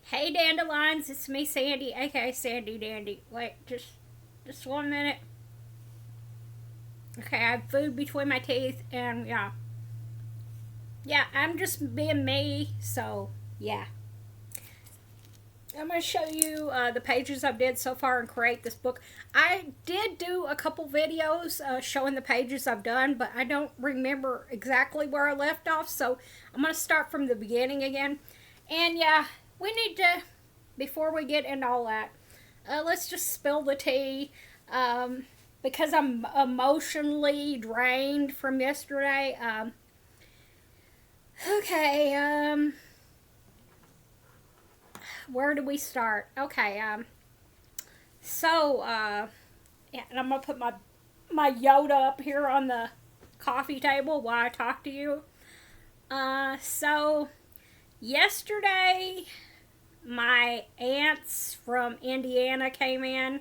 Hey dandelions, it's me Sandy, aka Sandy Dandy. Wait, just 1 minute. Okay, I have food between my teeth, and yeah, I'm just being me. So yeah, I'm gonna show you the pages I've did so far and create this book. I did do a couple videos showing the pages I've done, but I don't remember exactly where I left off. So I'm gonna start from the beginning again. And yeah, we need to, before we get into all that, let's just spill the tea. Um, because I'm emotionally drained from yesterday. Okay, where do we start? Okay, yeah, and I'm gonna put my Yoda up here on the coffee table while I talk to you. So yesterday, my aunts from Indiana came in,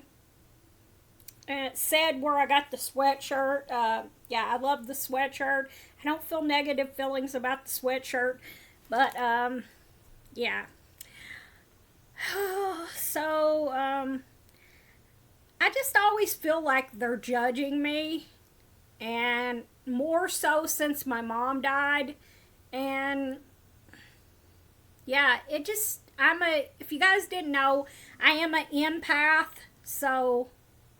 and it said where I got the sweatshirt. Yeah, I love the sweatshirt. I don't feel negative feelings about the sweatshirt, but yeah. So I just always feel like they're judging me, and more so since my mom died. And yeah, it just, if you guys didn't know, I am an empath. So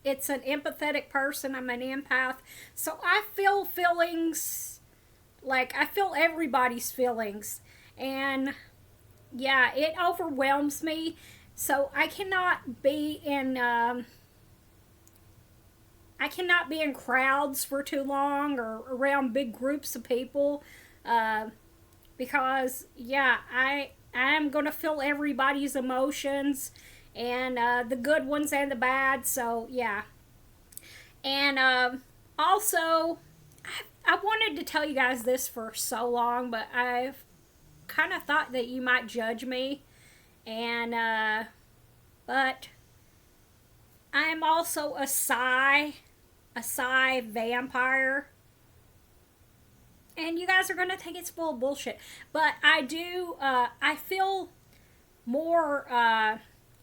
it's an empathetic person. I'm an empath. So I feel feelings, like I feel everybody's feelings. And yeah, it overwhelms me. So I cannot be in crowds for too long or around big groups of people, uh, because yeah, I'm gonna feel everybody's emotions, and the good ones and the bad. So yeah, and also I wanted to tell you guys this for so long, but I've kind of thought that you might judge me, and but I am also a Psy vampire. And you guys are gonna think it's full of bullshit, but I do. I feel more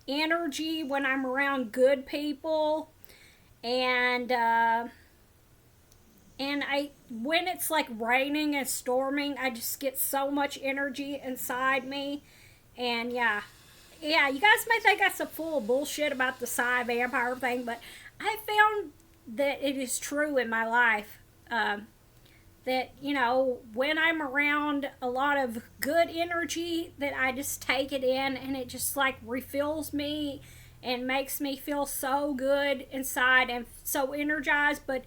energy when I'm around good people, and I when it's like raining and storming, I just get so much energy inside me, and yeah. You guys may think that's a full of bullshit about the Psy vampire thing, but I found that it is true in my life. That when I'm around a lot of good energy, that I just take it in, and it just like refills me and makes me feel so good inside and so energized. But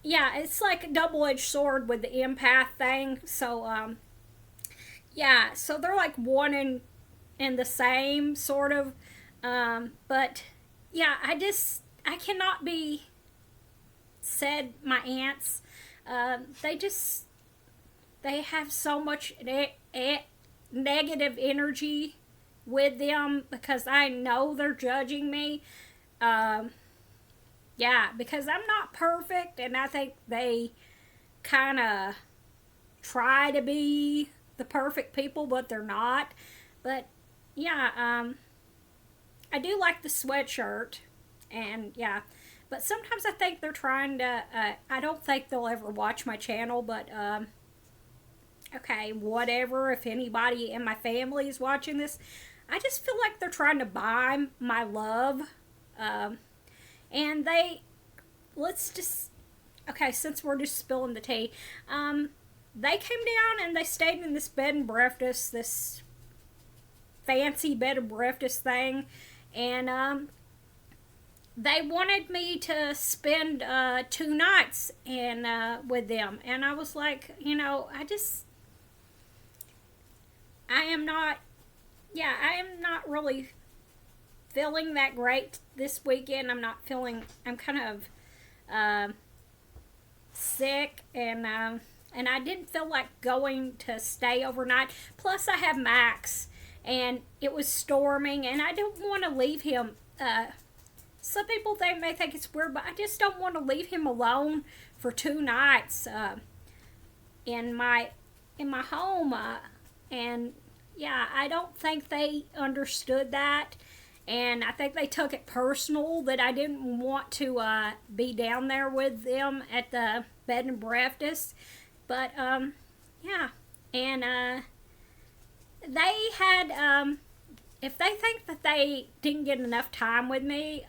yeah, it's like a double-edged sword with the empath thing. So yeah, so they're like one and the same sort of. But yeah, I cannot be said my aunts. They just they have so much negative energy with them because I know they're judging me. Um, yeah, because I'm not perfect, and I think they kind of try to be the perfect people, but they're not. But yeah, I do like the sweatshirt, and yeah. But sometimes I think they're trying to. I don't think they'll ever watch my channel, but okay, whatever. If anybody in my family is watching this, I just feel like they're trying to buy my love. Um, and let's just, okay, since we're just spilling the tea, they came down and they stayed in this bed and breakfast, this fancy bed and breakfast thing. And they wanted me to spend 2 nights with them. And I was like, I am not, yeah, I am not really feeling that great this weekend. I'm kind of uh, sick, and I didn't feel like going to stay overnight. Plus, I have Max, and it was storming, and I don't want to leave him. Some people may think it's weird, but I just don't want to leave him alone for 2 nights in my home, and yeah, I don't think they understood that. And I think they took it personal that I didn't want to be down there with them at the bed and breakfast. But, yeah. And they had, if they think that they didn't get enough time with me,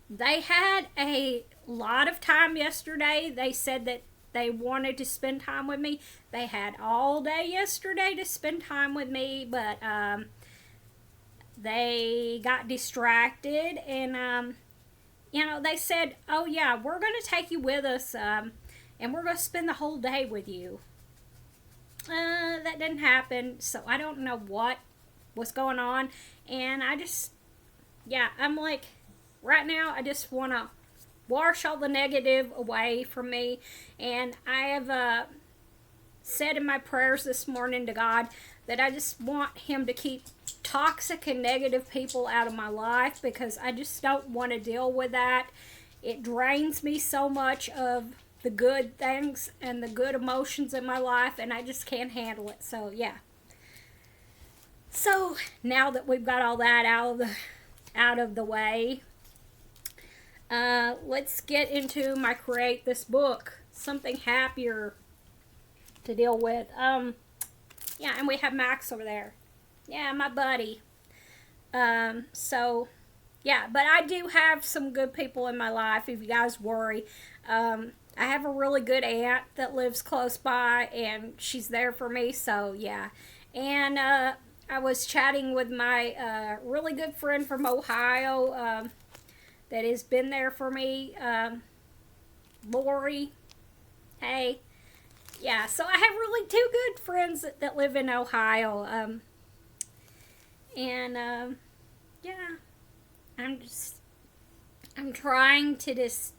they had a lot of time yesterday. They said that they wanted to spend time with me. They had all day yesterday to spend time with me, but they got distracted and they said, "Oh yeah, we're going to take you with us, and we're going to spend the whole day with you." That didn't happen, so I don't know what was going on, and I'm like, right now I just want to wash all the negative away from me, and I have said in my prayers this morning to God that I just want Him to keep toxic and negative people out of my life, because I just don't want to deal with that. It drains me so much of the good things and the good emotions in my life, and I just can't handle it. So yeah. So now that we've got all that out of the way, let's get into my create this book, something happier to deal with. Yeah, and we have Max over there. Yeah, my buddy. So yeah, but I do have some good people in my life, if you guys worry. I have a really good aunt that lives close by, and she's there for me, so yeah. And I was chatting with my really good friend from Ohio that has been there for me, Lori. Hey. Yeah, so I have really two good friends that live in Ohio. Yeah, I'm trying to just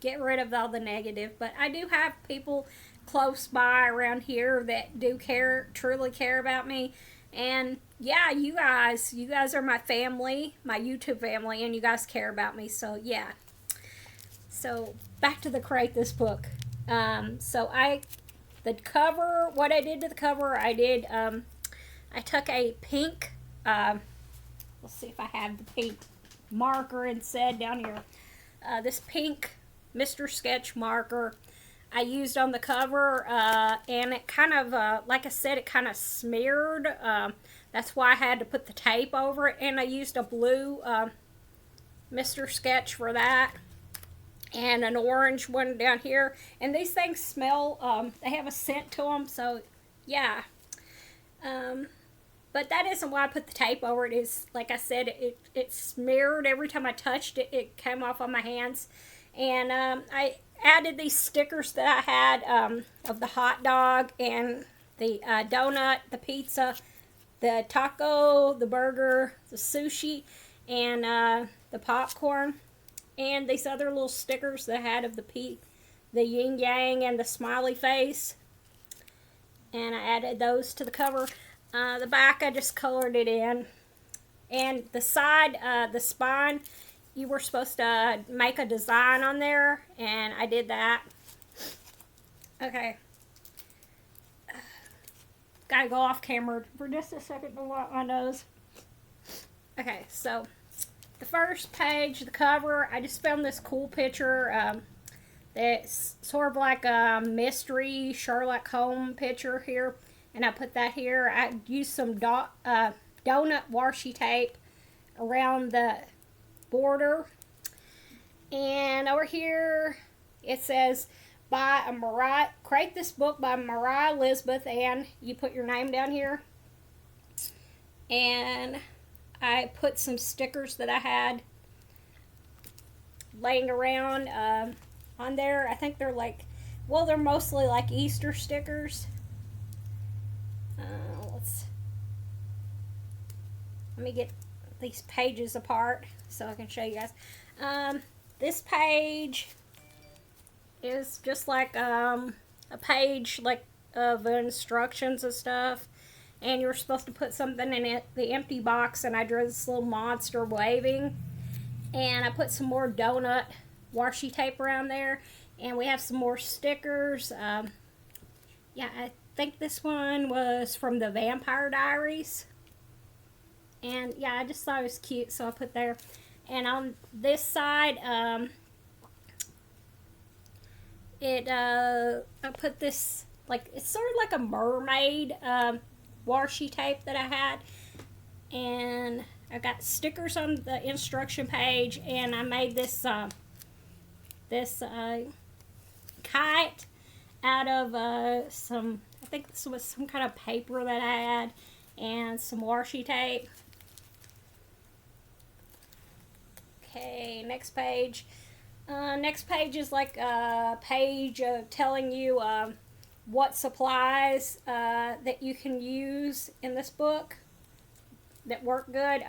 get rid of all the negative, but I do have people close by around here that do truly care about me. And yeah, you guys are my family, my YouTube family, and you guys care about me. So yeah. So back to the create this book. The cover, what I did to the cover, I took a pink, let's see if I have the pink marker and said down here, this pink Mr. Sketch marker I used on the cover, and it kind of, like I said, it kind of smeared. That's why I had to put the tape over it, and I used a blue Mr. Sketch for that, and an orange one down here. And these things smell, they have a scent to them, so yeah. But that isn't why I put the tape over it. Is, like I said, it smeared every time I touched it. It came off on my hands. And I added these stickers that I had of the hot dog and the donut, the pizza, the taco, the burger, the sushi, and the popcorn. And these other little stickers that I had of the yin yang and the smiley face. And I added those to the cover. The back, I just colored it in. And the side, the spine, you were supposed to make a design on there, and I did that. Okay. Gotta go off camera for just a second to wipe my nose. Okay, so the first page, the cover, I just found this cool picture that's sort of like a mystery Sherlock Holmes picture here, and I put that here. I used some donut washi tape around the border, and over here it says create this book by Mariah Elizabeth, and you put your name down here. And I put some stickers that I had laying around on there. I think they're they're mostly like Easter stickers. Let me get these pages apart so I can show you guys. This page is just like a page like of instructions and stuff, and you're supposed to put something in it, the empty box, and I drew this little monster waving, and I put some more donut washi tape around there, and we have some more stickers. Yeah, think this one was from the Vampire Diaries. And yeah, I just thought it was cute, so I put there. And on this side, I put this, like, it's sort of like a mermaid washi tape that I had. And I got stickers on the instruction page, and I made this kite out of I think this was some kind of paper that I had, and some washi tape. Okay, next page. Next page is like a page telling you what supplies that you can use in this book that work good.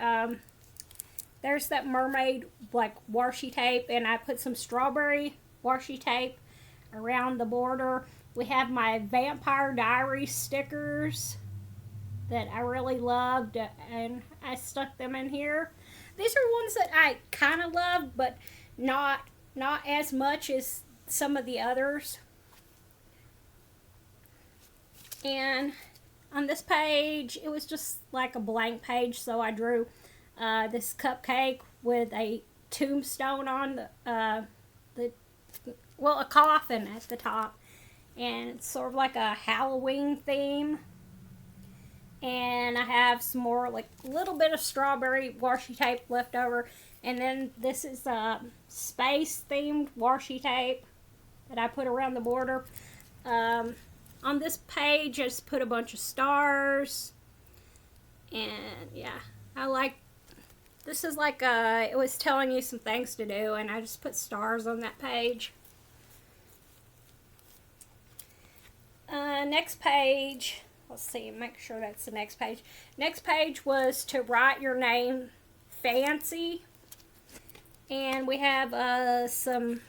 There's that mermaid like washi tape, and I put some strawberry washi tape around the border. We have my Vampire Diaries stickers that I really loved, and I stuck them in here. These are ones that I kind of loved, but not as much as some of the others. And on this page, it was just like a blank page, so I drew this cupcake with a tombstone on a coffin at the top, and it's sort of like a Halloween theme. And I have some more, like, a little bit of strawberry washi tape left over, and then this is a space themed washi tape that I put around the border. On this page, I just put a bunch of stars, and yeah, I like, this is like it was telling you some things to do, and I just put stars on that page. Next page, let's see, make sure that's the next page. Next page was to write your name fancy, and we have some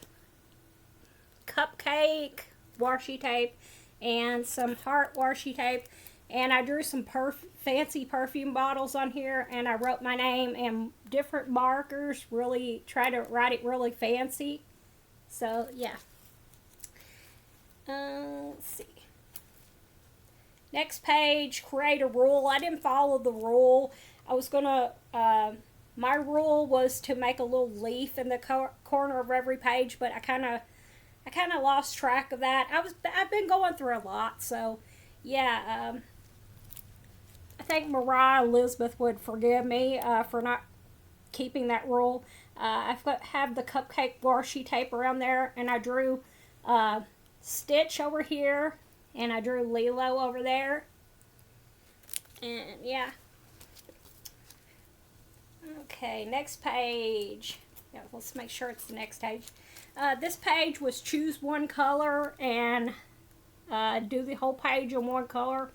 cupcake washi tape and some heart washi tape, and I drew some fancy perfume bottles on here, and I wrote my name and different markers, really try to write it really fancy. So yeah, let's see. Next page, create a rule. I didn't follow the rule. I was gonna my rule was to make a little leaf in the corner of every page, but I kind of lost track of that. I've been going through a lot, so yeah. I think Mariah Elizabeth would forgive me for not keeping that rule. I have the cupcake washi tape around there, and I drew Stitch over here, and I drew Lilo over there, and yeah. Okay, next page. Yeah, let's make sure it's the next page. This page was choose one color and do the whole page in one color.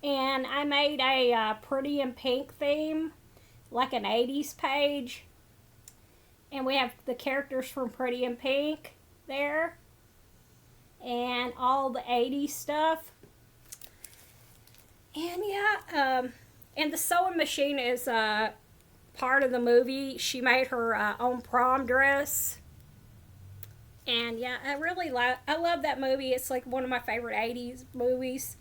And I made a Pretty in Pink theme, like an 80s page. And we have the characters from Pretty in Pink there. And all the 80s stuff. And yeah, and the sewing machine is part of the movie. She made her own prom dress. And yeah, I love that movie. It's like one of my favorite 80s movies.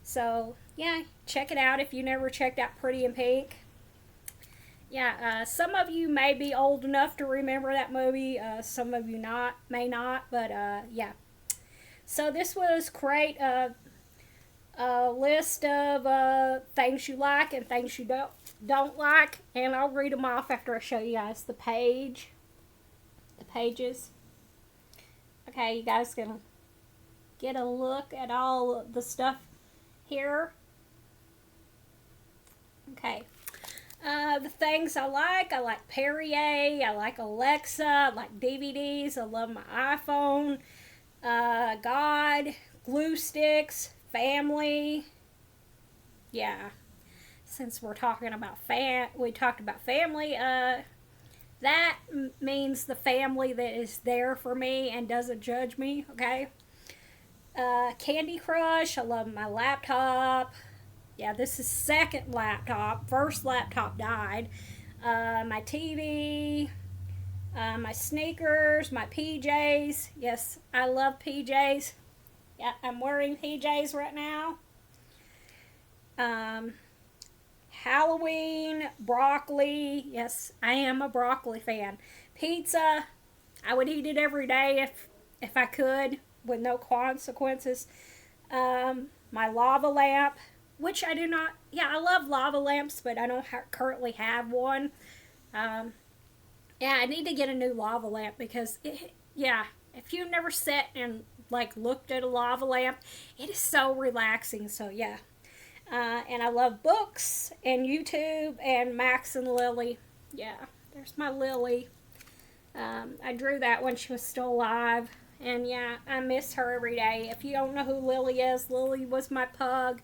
So yeah, check it out if you never checked out Pretty in Pink. Yeah, some of you may be old enough to remember that movie. Some of you may not, but yeah. So this was create a list of things you like and things you don't like, and I'll read them off after I show you guys the pages. Okay, you guys can get a look at all the stuff here. Okay. The things I like Perrier, I like Alexa, I like DVDs, I love my iPhone, God, glue sticks, family. Yeah, since we're talking about we talked about family, that means the family that is there for me and doesn't judge me, okay? Candy Crush, I love my laptop. Yeah, this is second laptop. First laptop died. My TV, my sneakers, my PJs. Yes, I love PJs. Yeah, I'm wearing PJs right now. Um, Halloween, broccoli. Yes, I am a broccoli fan. Pizza, I would eat it every day if I could with no consequences. My lava lamp, which I do not. Yeah, I love lava lamps, but I don't currently have one. Um, yeah, I need to get a new lava lamp because yeah, if you've never sat and like looked at a lava lamp, it is so relaxing. So yeah, and I love books and YouTube and Max and Lily. Yeah, there's my Lily. I drew that when she was still alive. And yeah, I miss her every day. If you don't know who Lily is, Lily was my pug.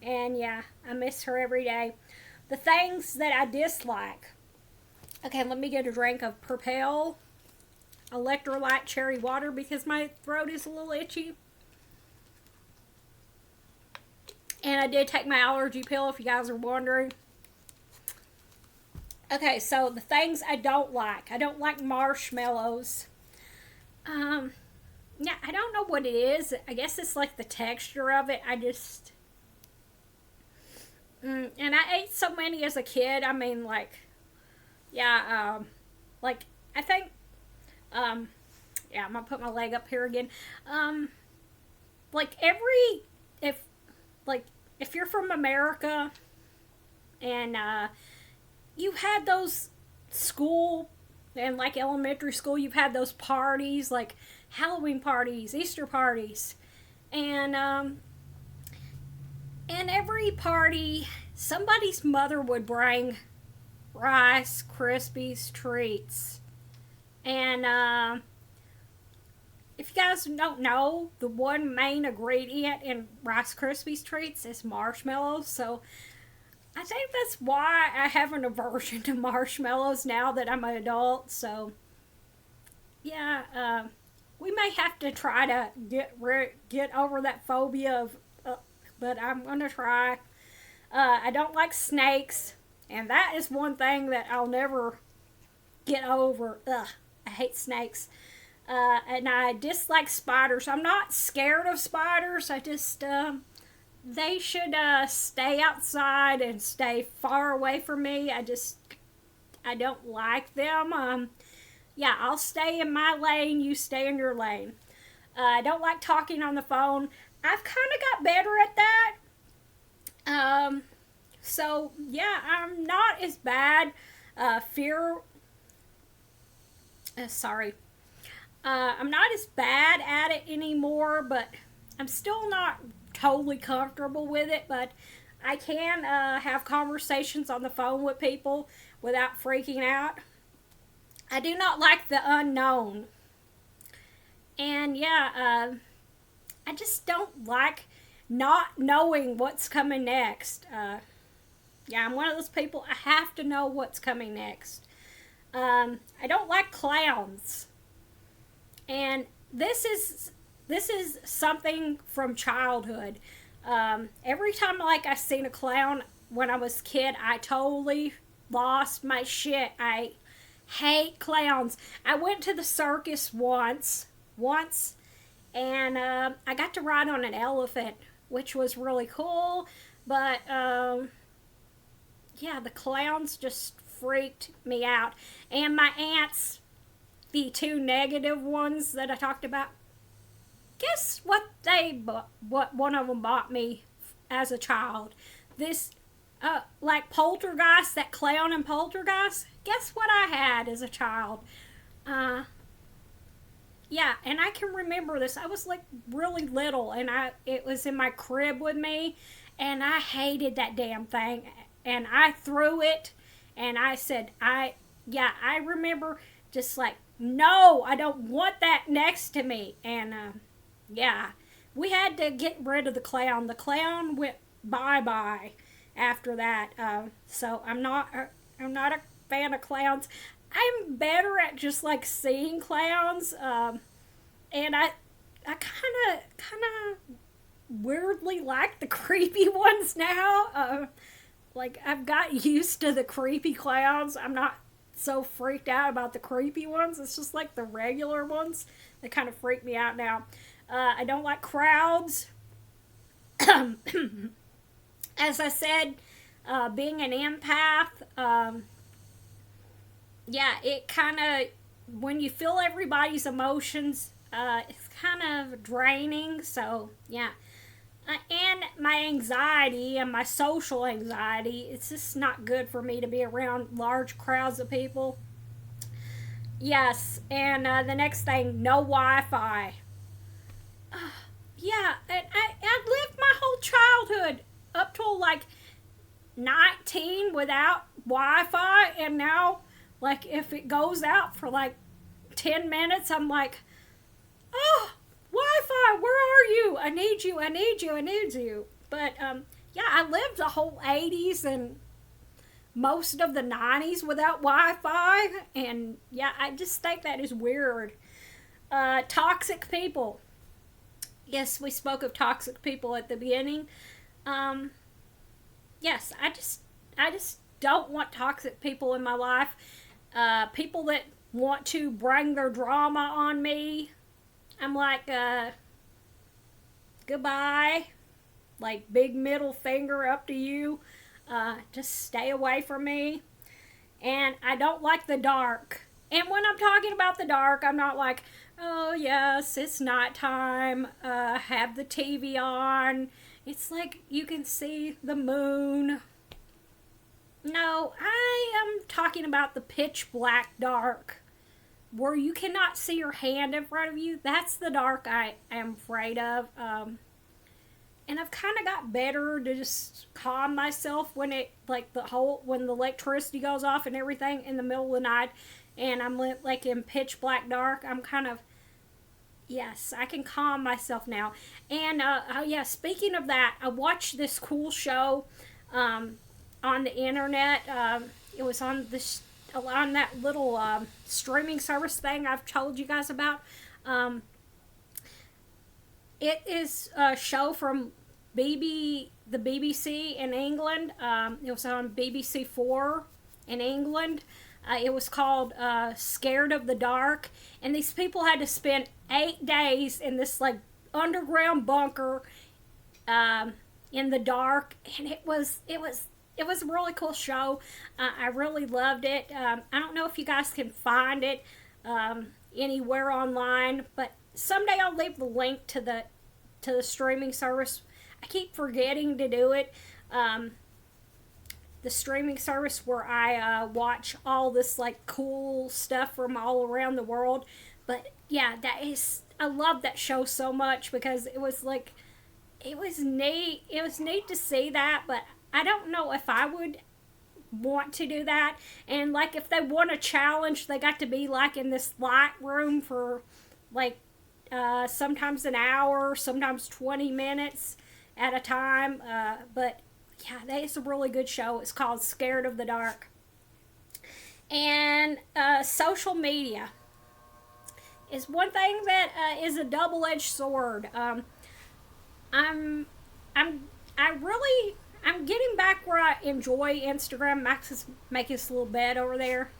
And yeah, I miss her every day. The things that I dislike. Okay, let me get a drink of Propel electrolyte cherry water because my throat is a little itchy. And I did take my allergy pill if you guys are wondering. Okay, so the things I don't like. I don't like marshmallows. Yeah, I don't know what it is. I guess it's like the texture of it. I just. And I ate so many as a kid. I mean, like. Yeah, like, I think. Yeah, I'm gonna put my leg up here again. Like, if. Like, if you're from America and, you had those school and like elementary school, you've had those parties like Halloween parties, Easter parties, and every party somebody's mother would bring Rice Krispies treats, and if you guys don't know, the one main ingredient in Rice Krispies treats is marshmallows, so I think that's why I have an aversion to marshmallows now that I'm an adult. So, yeah, we may have to try to get over that phobia of, but I'm gonna try. I don't like snakes, and that is one thing that I'll never get over. Ugh, I hate snakes. And I dislike spiders. I'm not scared of spiders. I just they should stay outside and stay far away from me. I don't like them. Yeah, I'll stay in my lane. You stay in your lane. I don't like talking on the phone. I've kind of got better at that. So yeah, I'm not as bad. Fear. Sorry. I'm not as bad at it anymore, but I'm still not totally comfortable with it, but I can have conversations on the phone with people without freaking out. I do not like the unknown. And yeah, I just don't like not knowing what's coming next. Yeah, I'm one of those people, I have to know what's coming next. I don't like clowns. And this is something from childhood. Every time like I seen a clown when I was a kid, I totally lost my shit. I hate clowns. I went to the circus once, and I got to ride on an elephant, which was really cool. But yeah, the clowns just freaked me out. And my aunts, the two negative ones that I talked about, guess what what one of them bought me as a child? This, like Poltergeist, that clown in Poltergeist. Guess what I had as a child? Yeah, and I can remember this. I was like really little, and it was in my crib with me, and I hated that damn thing, and I threw it, and I said, I remember just like, no, I don't want that next to me, and yeah, we had to get rid of the clown. The clown went bye-bye after that, so I'm not a fan of clowns. I'm better at just like seeing clowns, and I kind of weirdly like the creepy ones now. Like I've got used to the creepy clowns. I'm not so freaked out about the creepy ones. It's just like the regular ones that kind of freak me out now. I don't like crowds. As I said, being an empath, yeah, it kind of, when you feel everybody's emotions, it's kind of draining. So, yeah. And my anxiety and my social anxiety, it's just not good for me to be around large crowds of people. Yes, and the next thing, no Wi Fi. Yeah, and I lived my whole childhood up till like 19 without Wi Fi, and now, like, if it goes out for like 10 minutes, I'm like, oh, Wi-Fi, where are you? I need you, I need you, I need you. But, yeah, I lived the whole 80s and most of the 90s without Wi-Fi. And, yeah, I just think that is weird. Toxic people. Yes, we spoke of toxic people at the beginning. Um, yes, I just don't want toxic people in my life. People that want to bring their drama on me, I'm like, goodbye. Like, big middle finger up to you. Just stay away from me. And I don't like the dark. And when I'm talking about the dark, I'm not like, oh, yes, it's nighttime. Have the TV on. It's like you can see the moon. No, I am talking about the pitch black dark, where you cannot see your hand in front of you. That's the dark I am afraid of. And I've kind of got better to just calm myself when it, like, when the electricity goes off and everything in the middle of the night, and I'm like in pitch black dark. I'm kind of, yes, I can calm myself now. And oh yeah, speaking of that, I watched this cool show on the internet. It was on this, on that little streaming service thing I've told you guys about. It is a show from the BBC in England. It was on BBC Four in England. It was called Scared of the Dark, and these people had to spend 8 days in this like underground bunker in the dark, and it was a really cool show. I really loved it. I don't know if you guys can find it anywhere online, but someday I'll leave the link to the streaming service. I keep forgetting to do it. The streaming service where I watch all this like cool stuff from all around the world. But yeah, I love that show so much because it was like, it was neat. It was neat to see that, but I don't know if I would want to do that. And like, if they want a challenge, they got to be like in this light room for like sometimes an hour, sometimes 20 minutes at a time. But yeah, that is a really good show. It's called Scared of the Dark. And social media is one thing that is a double-edged sword. I'm getting back where I enjoy Instagram. Max is making us a little bed over there.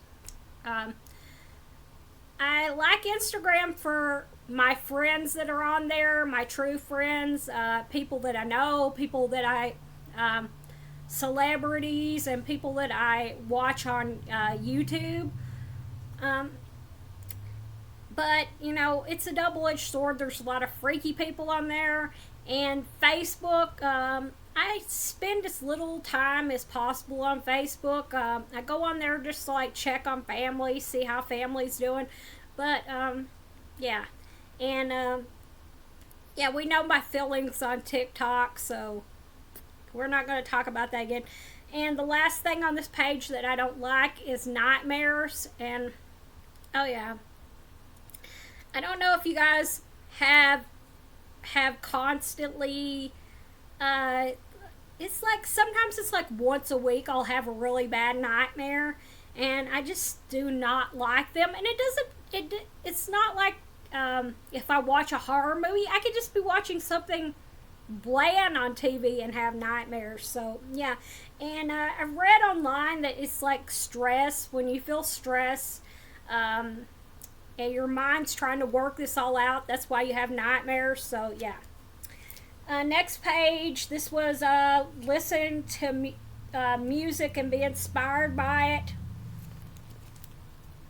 I like Instagram for my friends that are on there, my true friends, people that I know, people that I, celebrities, and people that I watch on YouTube. But, you know, it's a double-edged sword. There's a lot of freaky people on there. And Facebook, I spend as little time as possible on Facebook. I go on there just to, like, check on family, see how family's doing. But, yeah. And, yeah, we know my feelings on TikTok, so we're not going to talk about that again. And the last thing on this page that I don't like is nightmares. And, oh, yeah. I don't know if you guys have constantly, it's like, sometimes it's like once a week I'll have a really bad nightmare, and I just do not like them. And it's not like, if I watch a horror movie, I could just be watching something bland on TV and have nightmares. So yeah. And I've read online that it's like stress. When you feel stress, and your mind's trying to work this all out. That's why you have nightmares. So yeah. Next page. This was listen to music and be inspired by it.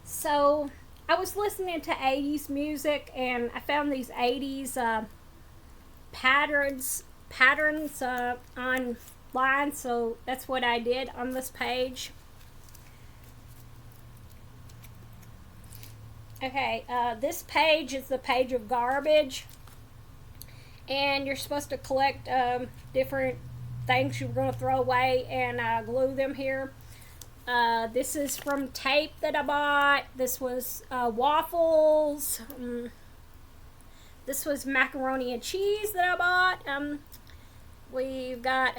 So I was listening to 80s music, and I found these 80s patterns online. So that's what I did on this page. Okay, this page is the page of garbage, and you're supposed to collect different things you're going to throw away and glue them here. This is from tape that I bought. This was waffles. This was macaroni and cheese that I bought. We've got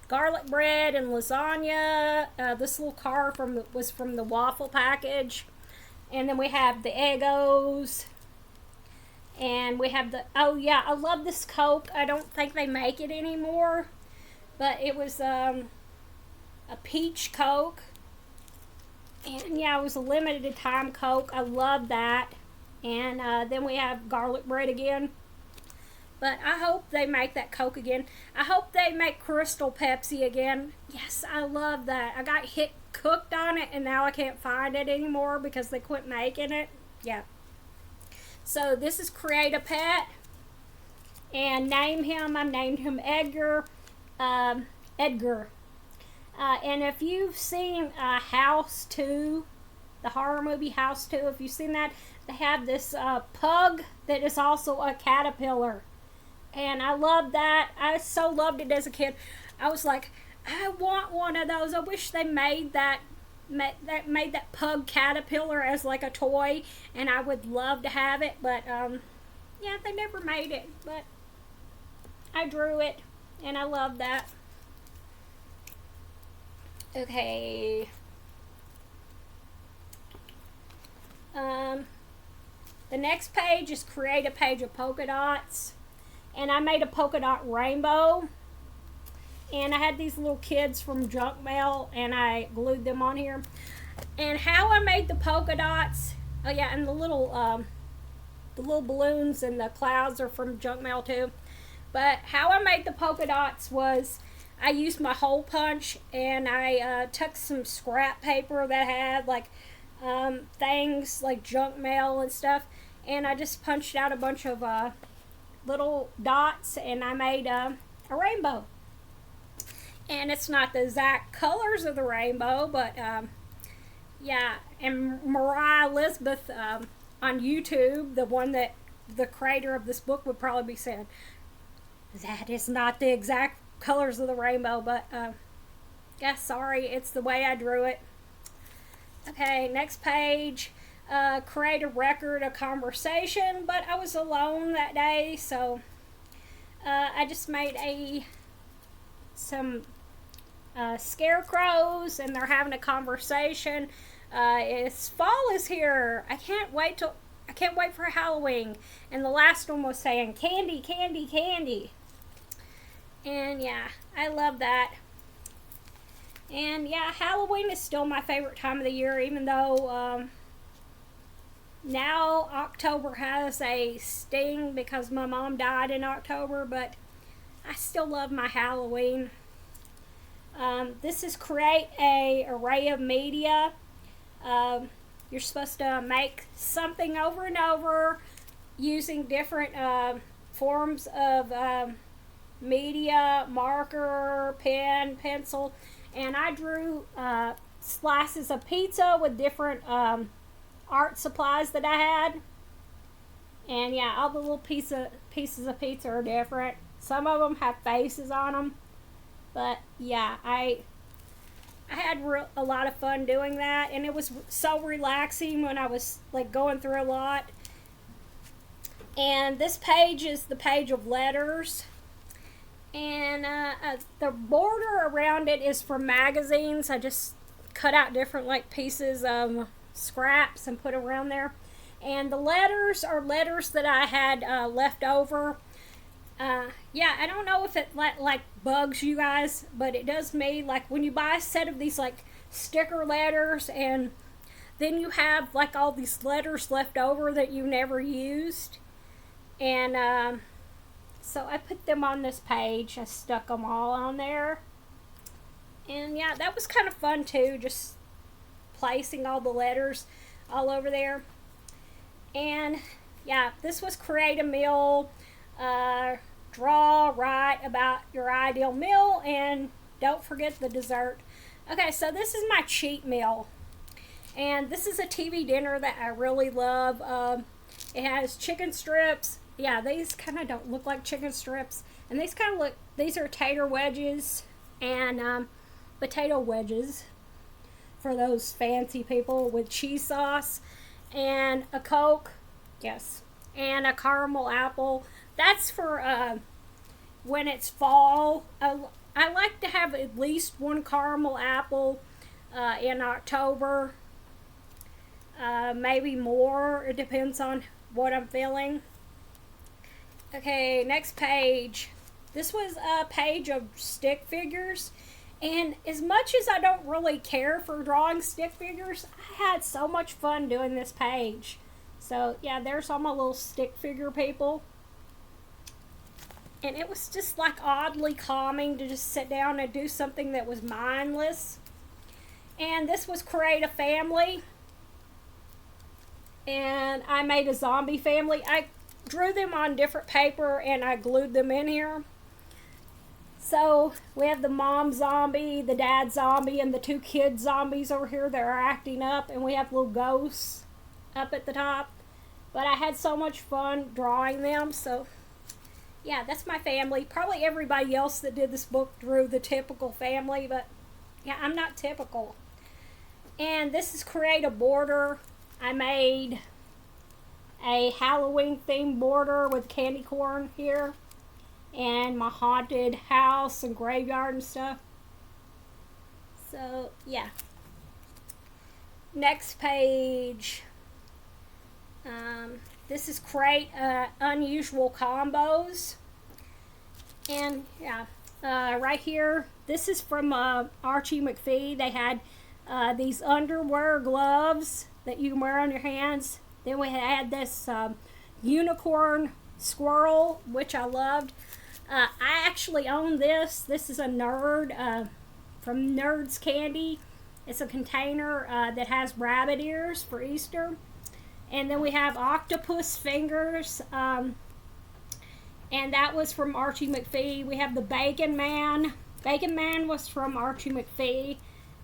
garlic bread and lasagna. This little card was from the waffle package. And then we have the Eggos. And we have oh yeah, I love this Coke. I don't think they make it anymore. But it was a peach Coke. And yeah, it was a limited time Coke. I love that. And then we have garlic bread again. But I hope they make that Coke again. I hope they make Crystal Pepsi again. Yes, I love that. I got cooked on it, and now I can't find it anymore because they quit making it. Yeah. So this is Create a Pet. And name him. I named him Edgar. Edgar. And if you've seen House 2, the horror movie House 2, if you've seen that, they have this pug that is also a caterpillar. And I love that. I so loved it as a kid. I was like, I want one of those. I wish they made that pug caterpillar as like a toy, and I would love to have it. But yeah, they never made it. But I drew it, and I love that. Okay. The next page is create a page of polka dots. And I made a polka dot rainbow. And I had these little kids from junk mail, and I glued them on here. And how I made the polka dots, oh yeah, and the little balloons and the clouds are from junk mail too. But how I made the polka dots was I used my hole punch, and I took some scrap paper that had like things like junk mail and stuff, and I just punched out a bunch of little dots, and I made a rainbow. And it's not the exact colors of the rainbow, but yeah. And Mariah Elizabeth on YouTube, the creator of this book, would probably be saying, that is not the exact colors of the rainbow, but yeah, sorry, it's the way I drew it. Okay, next page. Create a record, a conversation, but I was alone that day, so I just made some scarecrows, and they're having a conversation. Fall is here. I can't wait for Halloween. And the last one was saying candy, candy, candy. And yeah, I love that. And yeah, Halloween is still my favorite time of the year, even though now October has a sting because my mom died in October, but I still love my Halloween. This is create a array of media. You're supposed to make something over and over using different forms of media, marker, pen, pencil, and I drew slices of pizza with different art supplies that I had. And yeah, all the little pieces of pizza are different. Some of them have faces on them. But yeah, I had a lot of fun doing that, and it was so relaxing when I was like going through a lot. And this page is the page of letters. And the border around it is from magazines. I just cut out different like pieces of scraps and put around there. And the letters are letters that I had left over. Yeah, I don't know if it like bugs you guys, but it does me. Like when you buy a set of these like sticker letters, and then you have like all these letters left over that you never used. And so I put them on this page. I stuck them all on there. And yeah, that was kind of fun too, just placing all the letters all over there. And yeah, this was create a meal, draw, write about your ideal meal, and don't forget the dessert. Okay, so this is my cheat meal. And this is a TV dinner that I really love. It has chicken strips. Yeah, these kind of don't look like chicken strips. And these kind of look, these are tater wedges and potato wedges for those fancy people with cheese sauce. And a Coke, yes, and a caramel apple. That's for when it's fall. I like to have at least one caramel apple in October. Maybe more. It depends on what I'm feeling. Okay, next page. This was a page of stick figures. And as much as I don't really care for drawing stick figures, I had so much fun doing this page. So, yeah, there's all my little stick figure people. And it was just like oddly calming to just sit down and do something that was mindless. And this was create a family. And I made a zombie family. I drew them on different paper and I glued them in here. So we have the mom zombie, the dad zombie, and the two kid zombies over here that are acting up. And we have little ghosts up at the top. But I had so much fun drawing them. So yeah, that's my family. Probably everybody else that did this book drew the typical family. But yeah, I'm not typical. And this is create a border. I made a Halloween themed border with candy corn here. And my haunted house and graveyard and stuff. So, yeah. Next page. This is create unusual combos. And, yeah. Right here, this is from Archie McPhee. They had these underwear gloves that you can wear on your hands. Then we had this unicorn squirrel, which I loved. I actually own this. This is a Nerd from Nerds Candy. It's a container that has rabbit ears for Easter. And then we have octopus fingers. And that was from Archie McPhee. We have the Bacon Man. Bacon Man was from Archie McPhee.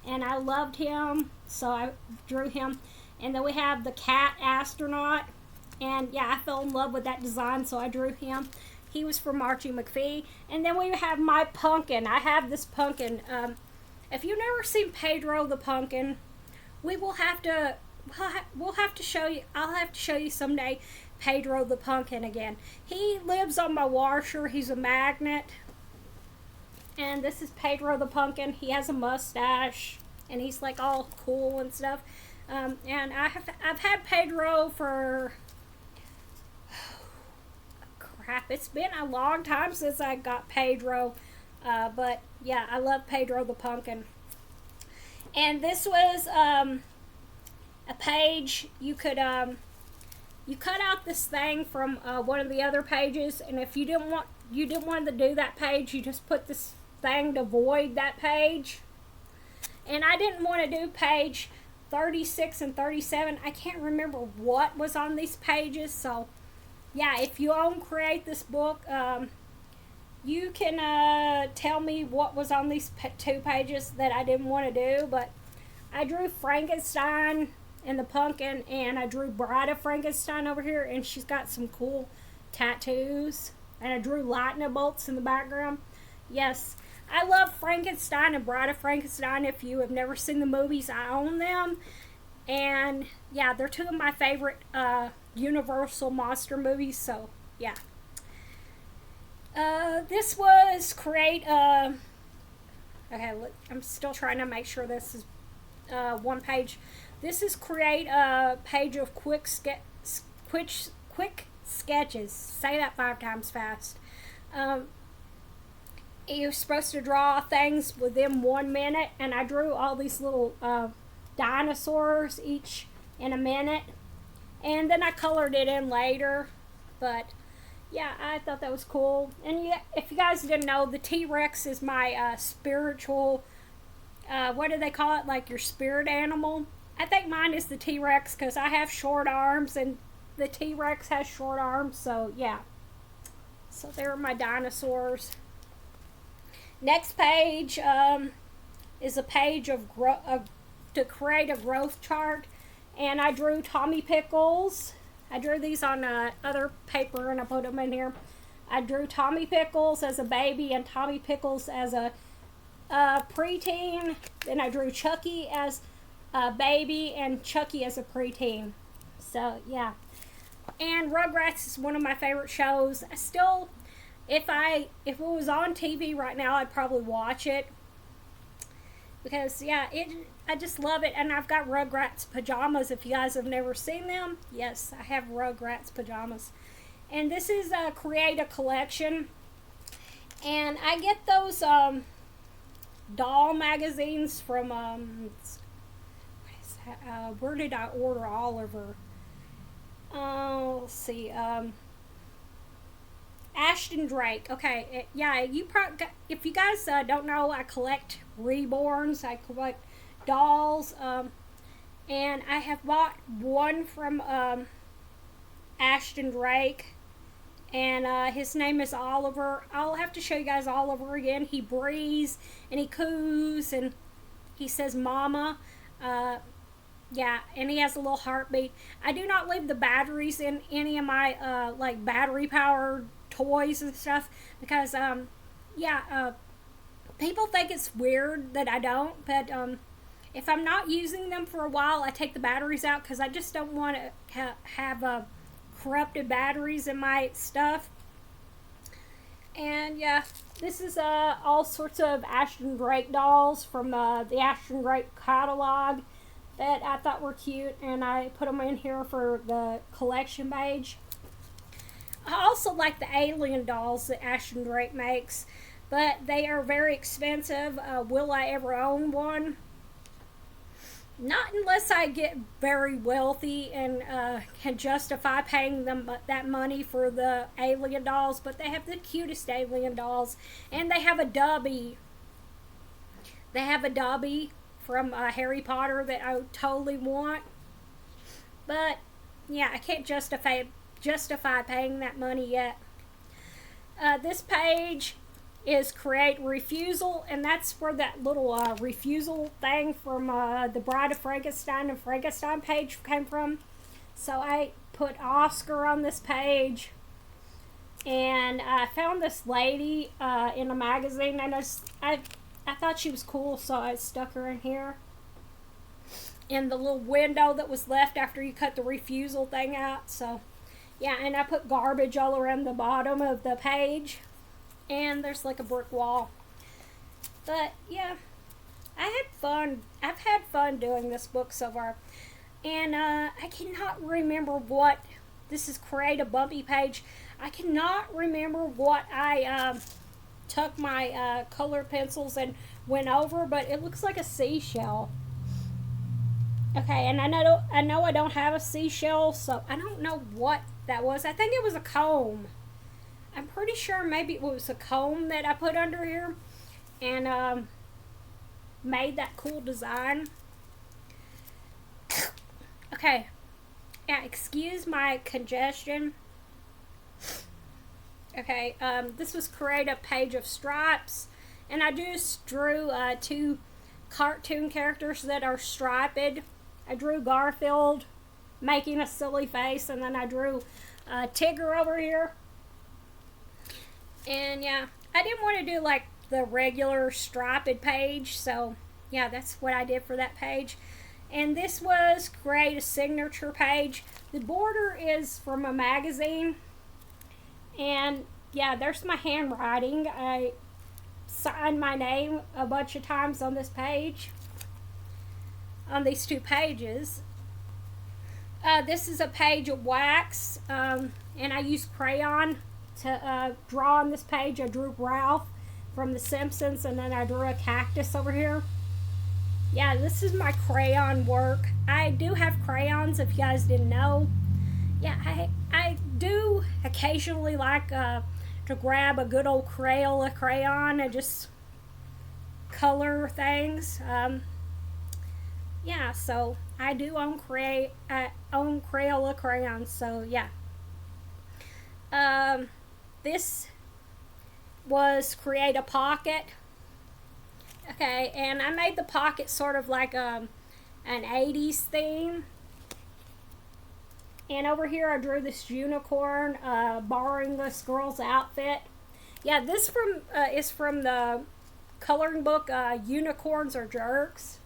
And I loved him, so I drew him. And then we have the cat astronaut. And yeah, I fell in love with that design, so I drew him. He was from Archie McPhee. And then we have my pumpkin. I have this pumpkin. If you've never seen Pedro the Pumpkin, we'll have to show you. I'll have to show you someday Pedro the Pumpkin again. He lives on my washer. He's a magnet. And this is Pedro the Pumpkin. He has a mustache, and he's like all cool and stuff. And I've had Pedro for crap. It's been a long time since I got Pedro, but yeah, I love Pedro the Pumpkin. And this was a page you could you cut out this thing from one of the other pages, and if you didn't want to do that page, you just put this thing to void that page. And I didn't want to do page 36 and 37. I can't remember what was on these pages, so yeah, if you own Create This Book, you can tell me what was on these two pages that I didn't want to do. But I drew Frankenstein and the pumpkin, and I drew Bride of Frankenstein over here, and she's got some cool tattoos. And I drew lightning bolts in the background. Yes, I love Frankenstein and Bride of Frankenstein. If you have never seen the movies, I own them. And yeah, they're two of my favorite Universal monster movies. So yeah. This was create okay, look, I'm still trying to make sure this is one page. This is create a page of quick sketches. Say that 5 times fast. You're supposed to draw things within 1 minute, and I drew all these little dinosaurs each in a minute. And then I colored it in later. But yeah, I thought that was cool. And yeah, if you guys didn't know, the T-Rex is my spiritual, what do they call it? Like your spirit animal. I think mine is the T-Rex because I have short arms and the T-Rex has short arms. So yeah. So there are my dinosaurs. Next page is a page of to create a growth chart. And I drew Tommy Pickles. I drew these on other paper and I put them in here. I drew Tommy Pickles as a baby and Tommy Pickles as a preteen. Then I drew Chucky as a baby and Chucky as a preteen. So yeah. And Rugrats is one of my favorite shows. I still, if it was on TV right now, I'd probably watch it. Because yeah, I just love it. And I've got Rugrats pajamas. If you guys have never seen them, yes, I have Rugrats pajamas. And this is Create a Collection. And I get those doll magazines from where did I order Oliver? Let's see. Ashton Drake. Okay, yeah, if you guys don't know, I collect reborns. I collect dolls. And I have bought one from Ashton Drake. And his name is Oliver. I'll have to show you guys Oliver again. He breathes and he coos and he says mama. Yeah, and he has a little heartbeat. I do not leave the batteries in any of my like battery powered toys and stuff because people think it's weird that I don't, but if I'm not using them for a while, I take the batteries out because I just don't want to have corrupted batteries in my stuff. And yeah, this is all sorts of Ashton Drake dolls from the Ashton Drake catalog that I thought were cute, and I put them in here for the collection page. I also like the alien dolls that Ashton Drake makes, but they are very expensive. Will I ever own one? Not unless I get very wealthy and can justify paying them that money for the alien dolls, but they have the cutest alien dolls, and they have a Dobby. They have a Dobby from Harry Potter that I totally want, but yeah, I can't justify paying that money yet. This page is Create Refusal, and that's where that little refusal thing from the Bride of Frankenstein and Frankenstein page came from. So I put Oscar on this page, and I found this lady in a magazine, and I thought she was cool, so I stuck her in here in the little window that was left after you cut the refusal thing out. So yeah, and I put garbage all around the bottom of the page, and there's like a brick wall. But yeah, I've had fun doing this book so far, and I cannot remember what this is. Create a Bumpy page. I cannot remember what I took my color pencils and went over, but it looks like a seashell. Okay, and I know I don't have a seashell, so I don't know what that was. I think it was a comb. I'm pretty sure maybe it was a comb that I put under here and made that cool design. Okay, yeah, excuse my congestion. Okay, this was Create a Page of Stripes, and I just drew two cartoon characters that are striped. I drew Garfield making a silly face, and then I drew Tigger over here. And yeah, I didn't want to do like the regular striped page, so yeah, that's what I did for that page. And this was Create a Signature page. The border is from a magazine. And yeah, there's my handwriting. I signed my name a bunch of times on this page, on these two pages. This is a page of wax, and I used crayon to draw on this page. I drew Ralph from The Simpsons, and then I drew a cactus over here. Yeah, this is my crayon work. I do have crayons, if you guys didn't know. Yeah, I do occasionally like to grab a good old Crayola crayon and just color things. Yeah, so I do own Crayola crayons. So yeah, um, this was create a pocket. Okay, and I made the pocket sort of like an 80s theme. And over here I drew this unicorn borrowing this girl's outfit. Yeah, this is from the coloring book Unicorns Are Jerks.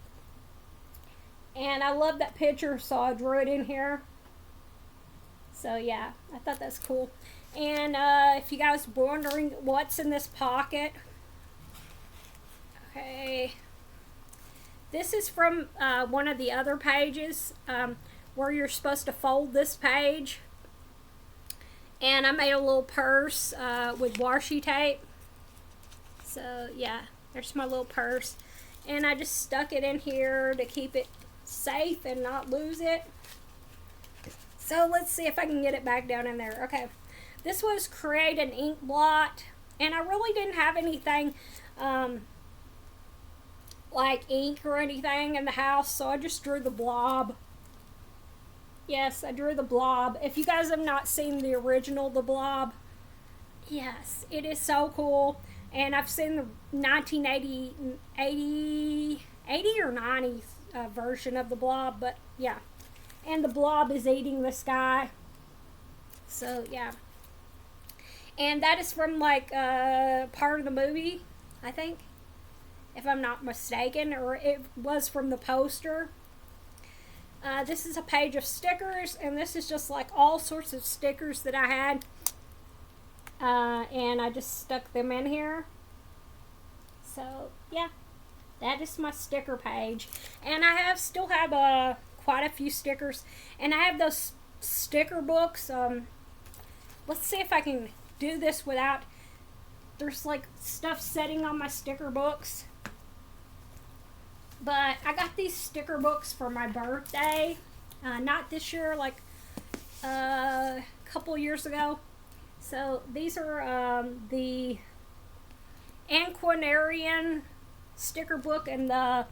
And I love that picture, so I drew it in here. So yeah, I thought that's cool. And if you guys were wondering what's in this pocket, okay, this is from one of the other pages where you're supposed to fold this page. And I made a little purse with washi tape. So yeah, there's my little purse. And I just stuck it in here to keep it safe and not lose it. So let's see if I can get it back down in there. Okay, this was create an ink blot. And I really didn't have anything like ink or anything in the house, so I just drew the blob. Yes, I drew the blob. If you guys have not seen the original The Blob, yes, it is so cool. And I've seen the 1980 or 90 version of The Blob, but yeah. And the blob is eating this guy. So yeah. And that is from like part of the movie, I think, if I'm not mistaken, or it was from the poster. This is a page of stickers, and this is just like all sorts of stickers that I had. And I just stuck them in here. So, yeah, that is my sticker page. And I still have quite a few stickers. And I have those sticker books. Let's see if I can do this without, there's like stuff sitting on my sticker books. But I got these sticker books for my birthday. Not this year, like a couple years ago. So these are the Antiquarian sticker book and the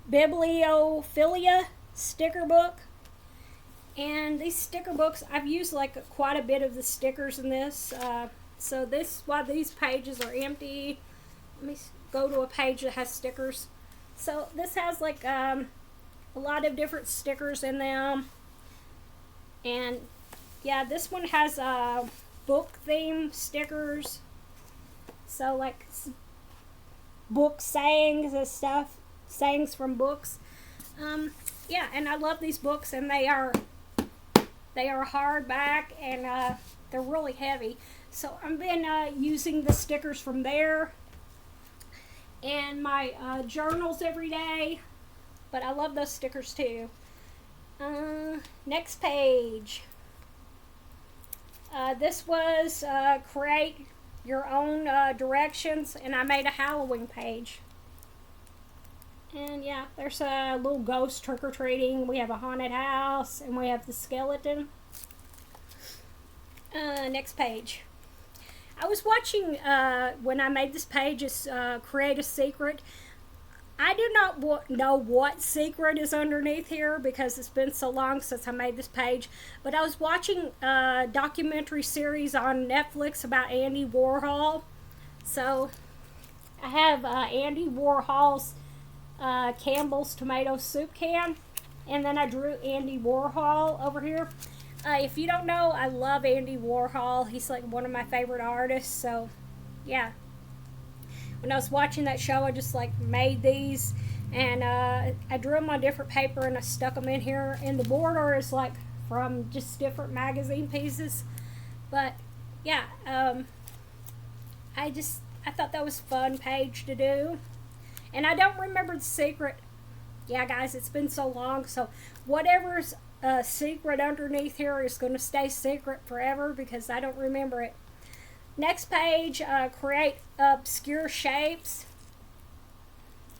Bibliophilia sticker book. And these sticker books, I've used like quite a bit of the stickers in this. So this, while these pages are empty, let me go to a page that has stickers. So this has like a lot of different stickers in them. And yeah, this one has book theme stickers. So like book sayings and stuff, sayings from books. Yeah, and I love these books, and they are hardback, and they're really heavy. So I've been using the stickers from there and my journals every day, but I love those stickers too. Next page. This was create your own directions, and I made a Halloween page. And yeah, there's a little ghost trick-or-treating. We have a haunted house, and we have the skeleton. Next page. I was watching when I made this page, is create a secret. I do not know what secret is underneath here because it's been so long since I made this page. But I was watching a documentary series on Netflix about Andy Warhol. So I have Andy Warhol's Campbell's tomato soup can. And then I drew Andy Warhol over here. If you don't know, I love Andy Warhol. He's like one of my favorite artists. So, yeah. When I was watching that show, I just like made these. And I drew them on different paper and I stuck them in here. And the border is like from just different magazine pieces. But, yeah. I thought that was a fun page to do. And I don't remember the secret. Yeah, guys, it's been so long. So, whatever's secret underneath here is going to stay secret forever because I don't remember it. Next page, create obscure shapes.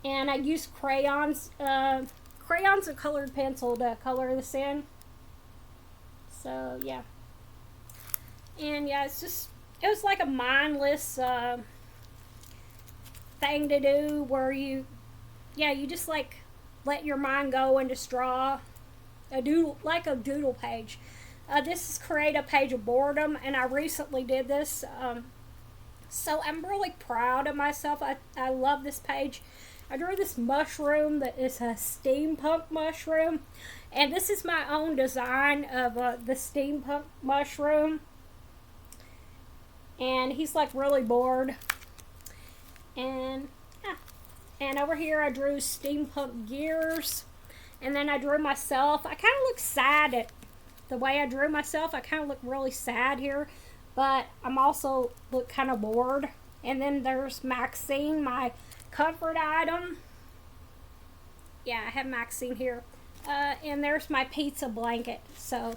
And I used crayons, crayons and colored pencil to color this in. So yeah, and yeah, it was like a mindless thing to do where you just like let your mind go and just draw a doodle, like a doodle page. This is create a page of boredom, and I recently did this. So I'm really proud of myself. I love this page. I drew this mushroom that is a steampunk mushroom. And this is my own design of the steampunk mushroom. And he's like really bored. And yeah. And over here I drew steampunk gears. And then I drew myself. I kind of look sad at the way I drew myself. I kind of look really sad here. But I'm also look kind of bored. And then there's Maxine, my comfort item. Yeah, I have Maxine here. And there's my pizza blanket. So,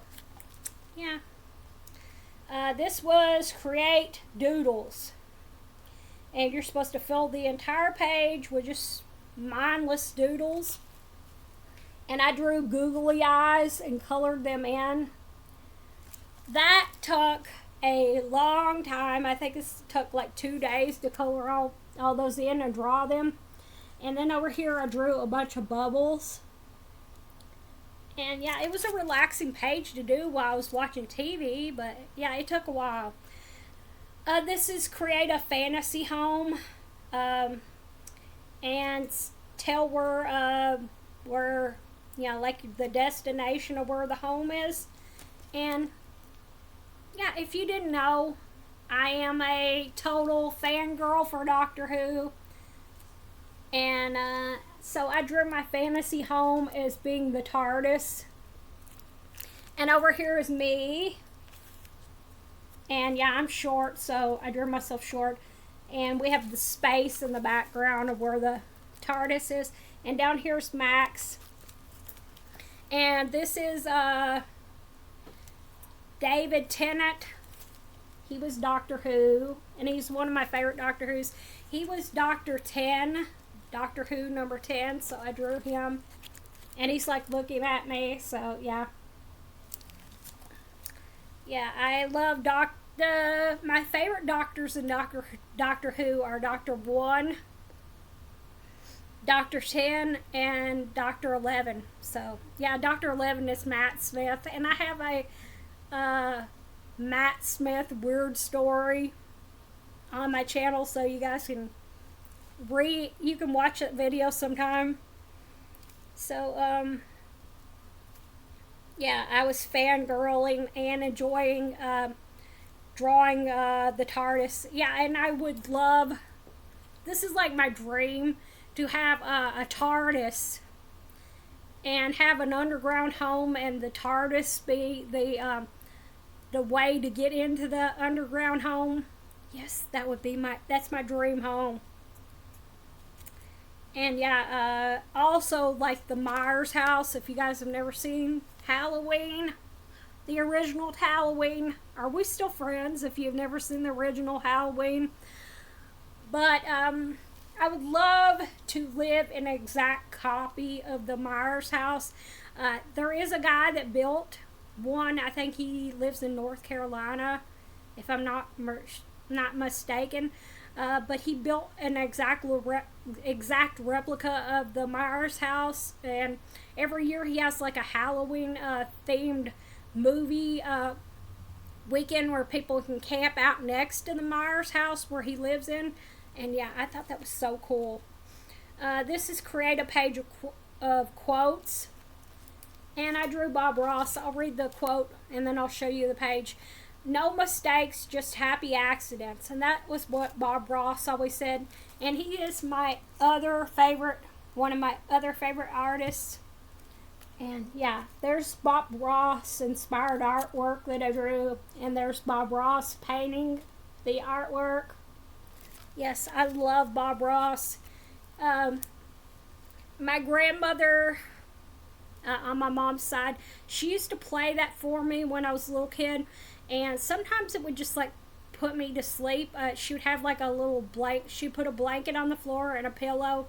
yeah. This was create doodles. And you're supposed to fill the entire page with just mindless doodles. And I drew googly eyes and colored them in. That took a long time. I think it took like 2 days to color all those in and draw them. And then over here I drew a bunch of bubbles. And yeah, it was a relaxing page to do while I was watching TV, but yeah, it took a while. This is create a fantasy home, and tell where you know, like the destination of where the home is. And yeah, if you didn't know, I am a total fangirl for Doctor Who. And so I drew my fantasy home as being the TARDIS. And over here is me. And yeah, I'm short, so I drew myself short. And we have the space in the background of where the TARDIS is. And down here's Max. And this is David Tennant. He was Doctor Who, and he's one of my favorite Doctor Who's. He was Doctor 10, Doctor Who number 10, so I drew him. And he's like looking at me, so yeah. Yeah, I love my favorite doctors in Doctor Who are Doctor 1, Doctor 10, and Doctor 11. So, yeah, Doctor 11 is Matt Smith. And I have a Matt Smith weird story on my channel, so you guys can you can watch that video sometime. So, yeah, I was fangirling and enjoying drawing the TARDIS. Yeah, and I would love, this is like my dream, to have a TARDIS and have an underground home, and the TARDIS be the way to get into the underground home. Yes, that would be that's my dream home. And yeah, also like the Myers house, if you guys have never seen Halloween, the original Halloween. Are we still friends if you've never seen the original Halloween? But I would love to live in an exact copy of the Myers house. There is a guy that built one. I think he lives in North Carolina, if I'm not mistaken. But he built an exact replica of the Myers house, and every year he has like a Halloween themed movie weekend where people can camp out next to the Myers house where he lives in. And yeah, I thought that was so cool. This is create a page of quotes, and I drew Bob Ross. I'll read the quote and then I'll show you the page. No mistakes, just happy accidents. And that was what Bob Ross always said. And he is my other favorite, one of my other favorite artists. And yeah, there's Bob Ross inspired artwork that I drew. And there's Bob Ross painting the artwork. Yes, I love Bob Ross. My grandmother, on my mom's side, she used to play that for me when I was a little kid. And sometimes it would just like put me to sleep. She would have like a little she'd put a blanket on the floor and a pillow.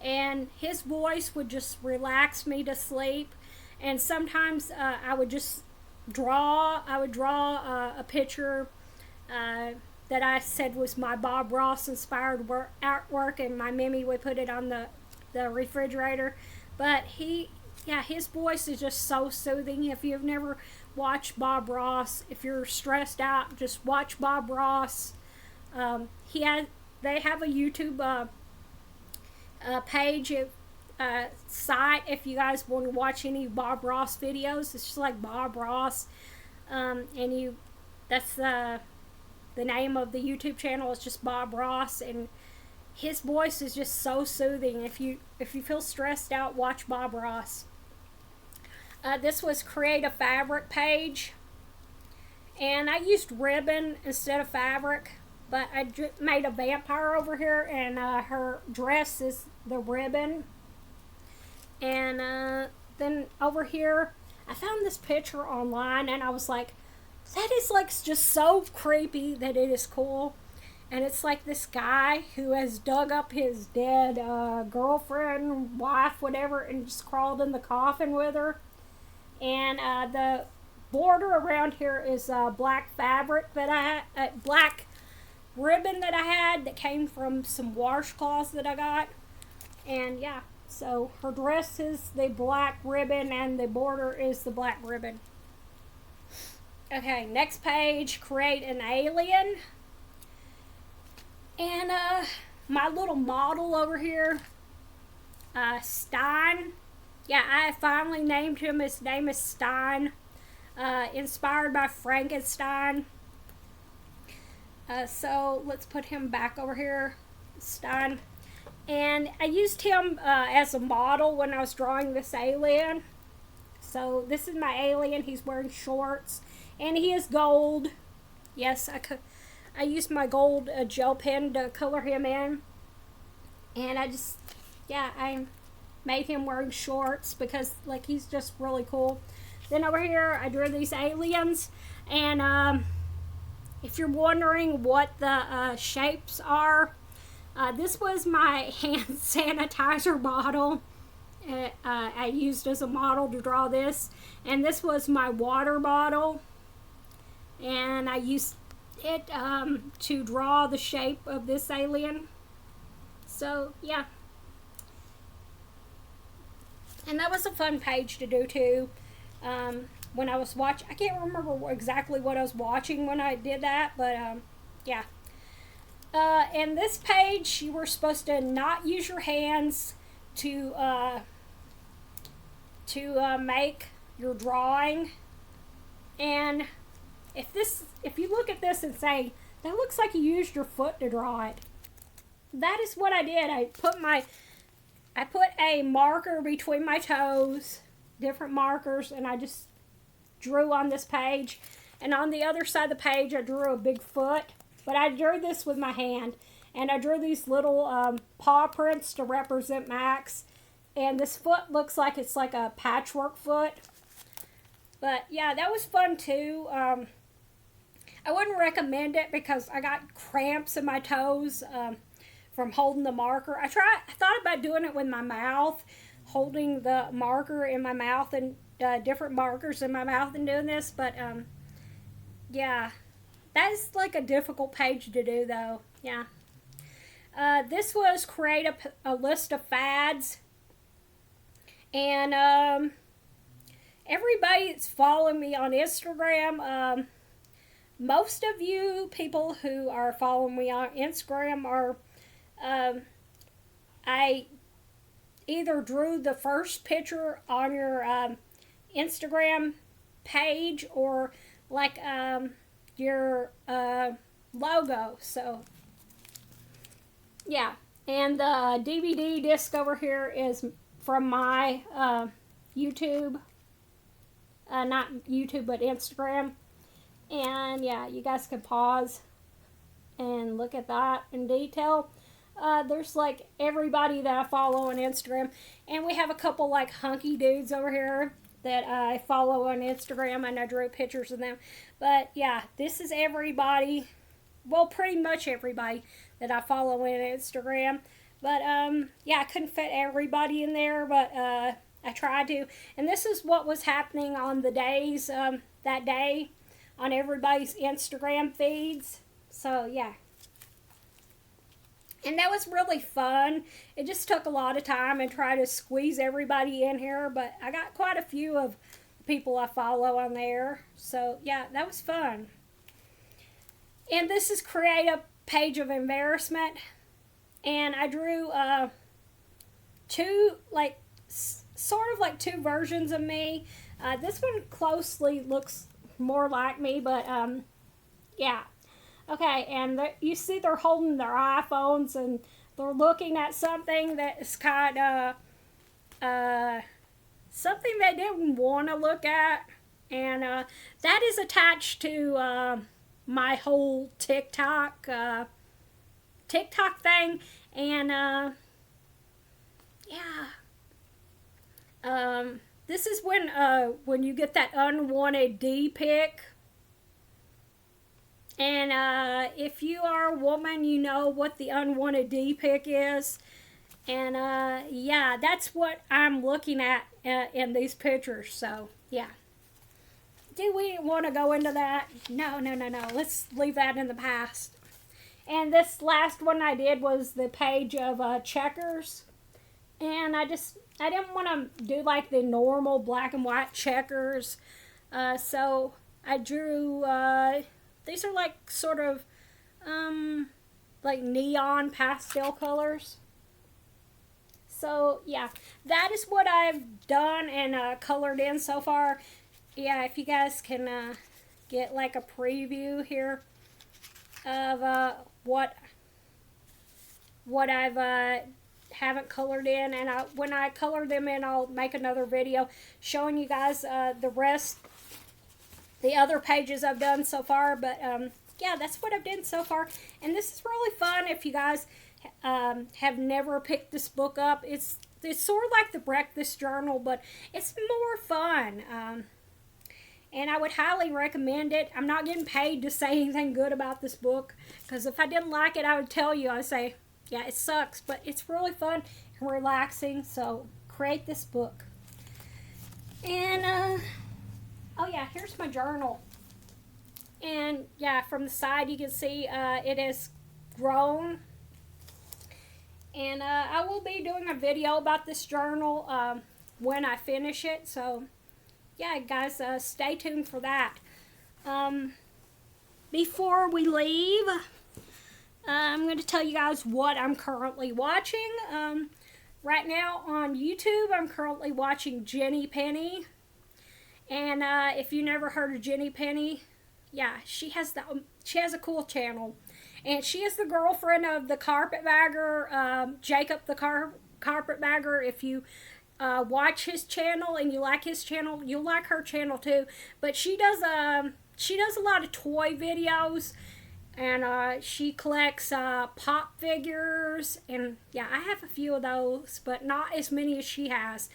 and his voice would just relax me to sleep. And sometimes I would just I would draw a picture uh, that I said was my Bob Ross inspired artwork, and my Mimi would put it on the refrigerator. But yeah, his voice is just so soothing. If you've never watched Bob Ross, if you're stressed out, just watch Bob Ross. He has They have a YouTube page, site, if you guys want to watch any Bob Ross videos. It's just like Bob Ross, and that's the name of the YouTube channel. Is just Bob Ross, and his voice is just so soothing. If you feel stressed out, watch Bob Ross. This was Create a Fabric page, and I used ribbon instead of fabric, but I made a vampire over here, and her dress is the ribbon. And then over here, I found this picture online, and I was like, that is like just so creepy that it is cool. And it's like this guy who has dug up his dead girlfriend, wife, whatever, and just crawled in the coffin with her. And the border around here is black fabric that black ribbon that I had that came from some washcloths that I got. And yeah, so her dress is the black ribbon and the border is the black ribbon. Okay, next page, create an alien. And my little model over here, Stein. Yeah, I finally named him. His name is Stein. Inspired by Frankenstein. So let's put him back over here, Stein. And I used him as a model when I was drawing this alien. So this is my alien. He's wearing shorts, and he is gold. Yes, I used my gold gel pen to color him in, and I made him wearing shorts because like he's just really cool. Then over here I drew these aliens, and if you're wondering what the shapes are, this was my hand sanitizer bottle. I used as a model to draw this, and this was my water bottle, and I used it to draw the shape of this alien. So yeah, and that was a fun page to do too. When I was watching, I can't remember exactly what I was watching when I did that, but yeah. And this page, you were supposed to not use your hands to make your drawing. And if you look at this and say, that looks like you used your foot to draw it, that is what I did. I put a marker between my toes, different markers, and I just drew on this page. And on the other side of the page, I drew a big foot. But I drew this with my hand. And I drew these little paw prints to represent Max. And this foot looks like it's like a patchwork foot. But yeah, that was fun too. I wouldn't recommend it because I got cramps in my toes from holding the marker. I thought about doing it with my mouth, holding the marker in my mouth and different markers in my mouth and doing this. But yeah, that is like a difficult page to do though. Yeah. This was create a list of fads. And everybody that's following me on Instagram, most of you people who are following me on Instagram are, I either drew the first picture on your Instagram page or like your logo. So yeah, and the DVD disc over here is from my YouTube, not YouTube but Instagram. And yeah, you guys can pause and look at that in detail. There's like everybody that I follow on Instagram, and we have a couple like hunky dudes over here that I follow on Instagram, and I drew pictures of them. But yeah, this is everybody, well, pretty much everybody that I follow on Instagram. But yeah, I couldn't fit everybody in there, but I tried to. And this is what was happening on the days that day on everybody's Instagram feeds. So yeah, and that was really fun. It just took a lot of time and try to squeeze everybody in here, but I got quite a few of the people I follow on there. So yeah, that was fun. And this is create a page of embarrassment, and I drew two like sort of like two versions of me. This one closely looks more like me, but yeah. Okay, and you see they're holding their iPhones and they're looking at something that is kind of something they didn't want to look at, and that is attached to my whole TikTok thing, and yeah, this is when you get that unwanted D pic. And if you are a woman, you know what the unwanted D pic is. And yeah, that's what I'm looking at in these pictures. So, yeah. Do we want to go into that? No, no, no, no. Let's leave that in the past. And this last one I did was the page of checkers. And I didn't want to do like the normal black and white checkers. So I drew, these are like sort of like neon pastel colors. So yeah, that is what I've done and colored in so far. Yeah, if you guys can get like a preview here of what I've haven't colored in, and when I color them in, I'll make another video showing you guys the rest, the other pages I've done so far. But yeah, that's what I've done so far, and this is really fun. If you guys have never picked this book up, it's sort of like the Breakfast Journal, but it's more fun. And I would highly recommend it. I'm not getting paid to say anything good about this book, because if I didn't like it, I would tell you. I'd say, yeah, it sucks, but it's really fun and relaxing. So create this book. And oh yeah, here's my journal. And yeah, from the side you can see it has grown. And I will be doing a video about this journal when I finish it. So yeah, guys, stay tuned for that. Before we leave, I'm going to tell you guys what I'm currently watching. Right now on YouTube, I'm currently watching Jenny Penny. And if you never heard of Jenny Penny, yeah, she has a cool channel. And she is the girlfriend of the carpetbagger, Jacob the carpetbagger. If you watch his channel and you like his channel, you'll like her channel too. But she does a lot of toy videos, and she collects pop figures, and yeah, I have a few of those, but not as many as she has.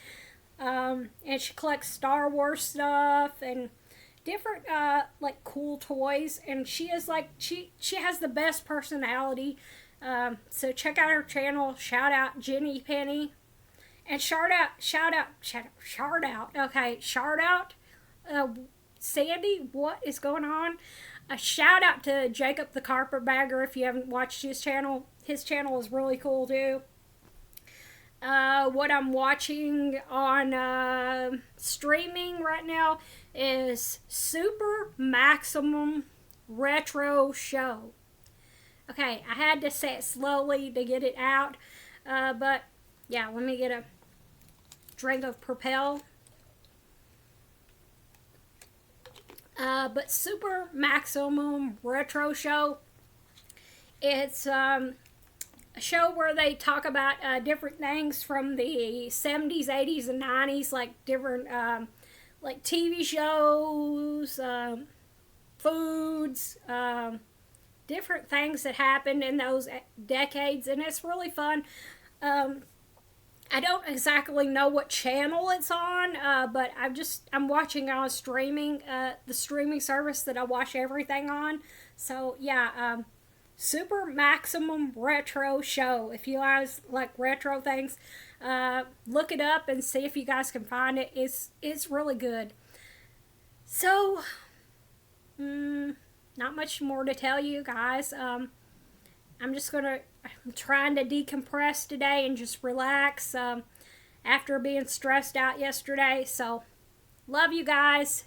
And she collects Star Wars stuff and different like cool toys, and she is like she has the best personality. So check out her channel. Shout out Jenny Penny. And shout out, Sandy, what is going on? A shout out to Jacob the Carpetbagger if you haven't watched his channel. His channel is really cool too. What I'm watching on streaming right now is Super Maximum Retro Show. Okay, I had to say it slowly to get it out, but yeah, let me get a drink of Propel. But Super Maximum Retro Show, it's a show where they talk about different things from the 70s, 80s, and 90s, like different like TV shows, foods, different things that happened in those decades, and it's really fun. I don't exactly know what channel it's on, but I'm watching on streaming, the streaming service that I watch everything on. So yeah, Super Maximum Retro Show. If you guys like retro things, look it up and see if you guys can find it. It's really good. So, not much more to tell you guys. I'm trying to decompress today and just relax after being stressed out yesterday. So, love you guys.